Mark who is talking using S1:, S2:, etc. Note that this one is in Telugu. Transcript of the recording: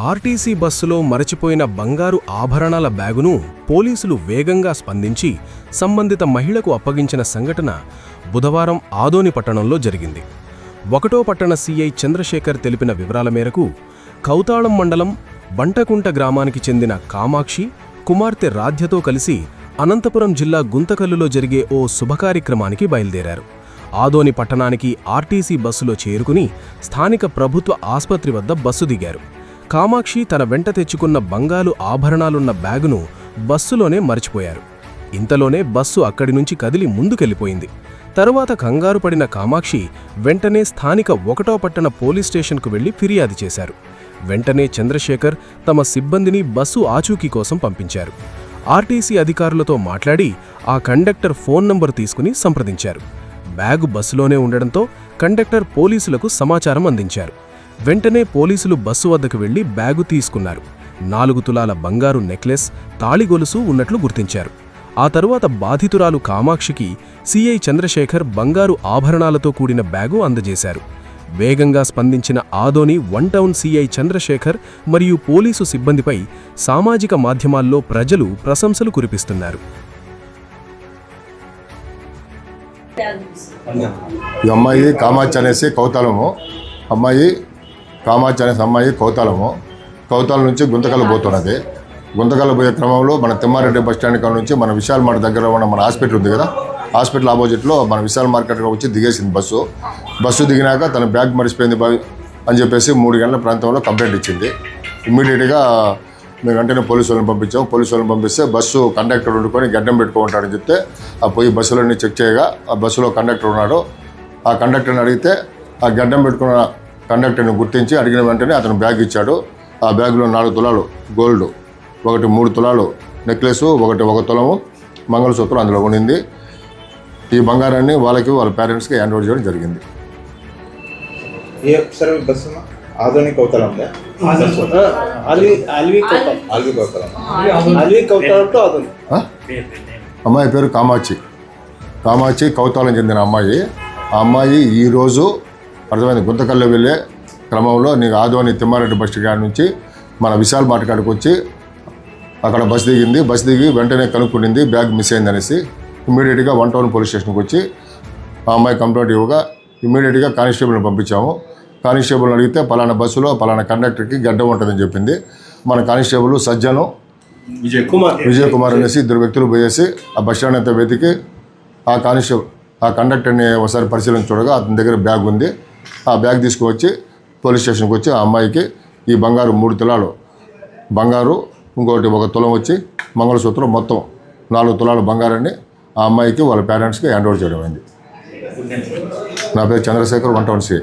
S1: ఆర్టీసీ బస్సులో మరచిపోయిన బంగారు ఆభరణాల బ్యాగును పోలీసులు వేగంగా స్పందించి సంబంధిత మహిళకు అప్పగించిన సంఘటన బుధవారం ఆదోని పట్టణంలో జరిగింది. 1వ పట్టణ సీఐ చంద్రశేఖర్ తెలిపిన వివరాల మేరకు కౌతాళం మండలం బంటకుంట గ్రామానికి చెందిన కామాక్షి కుమార్తె రాధ్యతో కలిసి అనంతపురం జిల్లా గుంతకల్లులో జరిగే ఓ శుభకార్యక్రమానికి బయలుదేరారు. ఆదోని పట్టణానికి ఆర్టీసీ బస్సులో చేరుకుని స్థానిక ప్రభుత్వ ఆస్పత్రి వద్ద బస్సు దిగారు. కామాక్షి తన వెంట తెచ్చుకున్న బంగారు ఆభరణాలున్న బ్యాగును బస్సులోనే మర్చిపోయారు. ఇంతలోనే బస్సు అక్కడి నుంచి కదిలి ముందుకెళ్లిపోయింది. తరువాత కంగారు పడిన కామాక్షి వెంటనే స్థానిక 1వ పట్టణ పోలీస్ స్టేషన్కు వెళ్లి ఫిర్యాదు చేశారు. వెంటనే చంద్రశేఖర్ తమ సిబ్బందిని బస్సు ఆచూకీ కోసం పంపించారు. ఆర్టీసీ అధికారులతో మాట్లాడి ఆ కండక్టర్ ఫోన్ నంబరు తీసుకుని సంప్రదించారు. బ్యాగు బస్సులోనే ఉండడంతో కండక్టర్ పోలీసులకు సమాచారం అందించారు. వెంటనే పోలీసులు బస్సు వద్దకు వెళ్లి బ్యాగు తీసుకున్నారు. 4 తులాల బంగారు నెక్లెస్, తాళిగొలుసు ఉన్నట్లు గుర్తించారు. ఆ తరువాత బాధితురాలు కామాక్షికి సీఐ చంద్రశేఖర్ బంగారు ఆభరణాలతో కూడిన బ్యాగు అందజేశారు. వేగంగా స్పందించిన ఆదోని 1 టౌన్ సీఐ చంద్రశేఖర్ మరియు పోలీసు సిబ్బందిపై సామాజిక మాధ్యమాల్లో ప్రజలు ప్రశంసలు కురిపిస్తున్నారు.
S2: ఈ అమ్మాయి కామాక్షి అనేసి కౌతాళము, కామాక్షి అనేసి అమ్మాయి కౌతాళం నుంచి గుంతకల్లు పోతున్నది. గుంతకల్లు పోయే క్రమంలో మన తిమ్మారెడ్డి బస్ స్టాండ్ కాడ నుంచి మన విశాల్ మార్కెట్ దగ్గర ఉన్న మన హాస్పిటల్ ఉంది కదా, హాస్పిటల్ ఆపోజిట్లో మన విశాల్ మార్కెట్గా వచ్చి దిగేసింది బస్సు దిగినాక తన బ్యాగ్ మరిచిపోయింది అని చెప్పేసి 3 గంటల ప్రాంతంలో కంప్లైంట్ ఇచ్చింది. ఇమ్మీడియట్గా మేము వెంటనే పోలీసు వాళ్ళని పంపించాము. పోలీసు వాళ్ళని పంపిస్తే బస్సు కండక్టర్ వండుకొని గడ్డం పెట్టుకుంటాడని చెప్తే ఆ పోయి బస్సులన్నీ చెక్ చేయగా ఆ బస్సులో కండక్టర్ ఉన్నాడు. ఆ కండక్టర్ని అడిగితే ఆ గడ్డం పెట్టుకున్న కండక్టర్ని గుర్తించి అడిగిన వెంటనే అతను బ్యాగ్ ఇచ్చాడు. ఆ బ్యాగ్లో 4 తులాలు గోల్డ్, 3 తులాలు నెక్లెస్, 1 తులము మంగళసూత్రం అందులో ఉండింది. ఈ బంగారాన్ని వాళ్ళ పేరెంట్స్కి హ్యాండ్ ఓవర్ చేయడం జరిగింది.
S3: ఆదోని కౌతాళం
S2: అమ్మాయి పేరు కామాక్షి కౌతాళం చెందిన అమ్మాయి. ఆ అమ్మాయి ఈరోజు అర్థమైంది గుంతకల్లో వెళ్ళే క్రమంలో నీకు ఆదోని తిమ్మారెడ్డి బస్ స్టాండ్ నుంచి మన విశాల్ మార్కెట్ కాడికి వచ్చి అక్కడ బస్ దిగి వెంటనే కనుక్కుంది బ్యాగ్ మిస్ అయిందనేసి. ఇమ్మీడియట్గా 1 టౌన్ పోలీస్ స్టేషన్కి వచ్చి ఆ అమ్మాయి కంప్లైంట్ ఇవ్వగా ఇమ్మీడియట్గా కానిస్టేబుల్ని పంపించాము. కానిస్టేబుల్ని అడిగితే పలానా బస్సులో పలానా కండక్టర్కి గడ్డం ఉంటుందని చెప్పింది. మన కానిస్టేబుల్ సజ్జను విజయ్ కుమార్ అనేసి 2 వ్యక్తులు పోయేసి ఆ బస్ స్టాండ్ అంతా వెతికి ఆ కండక్టర్ని ఒకసారి పరిశీలన చూడగా అతని దగ్గర బ్యాగ్ ఉంది. ఆ బ్యాగ్ తీసుకువచ్చి పోలీస్ స్టేషన్కి వచ్చి ఆ అమ్మాయికి ఈ బంగారు 3 తులాలు బంగారు, ఇంకోటి 1 తులం వచ్చి మంగళసూత్రం, మొత్తం 4 తులాలు బంగారాన్ని ఆ అమ్మాయికి వాళ్ళ పేరెంట్స్కి హ్యాండ్ ఓవర్ చేయడం అయింది. నా పేరు చంద్రశేఖర్, 1 టౌన్ సీఐ.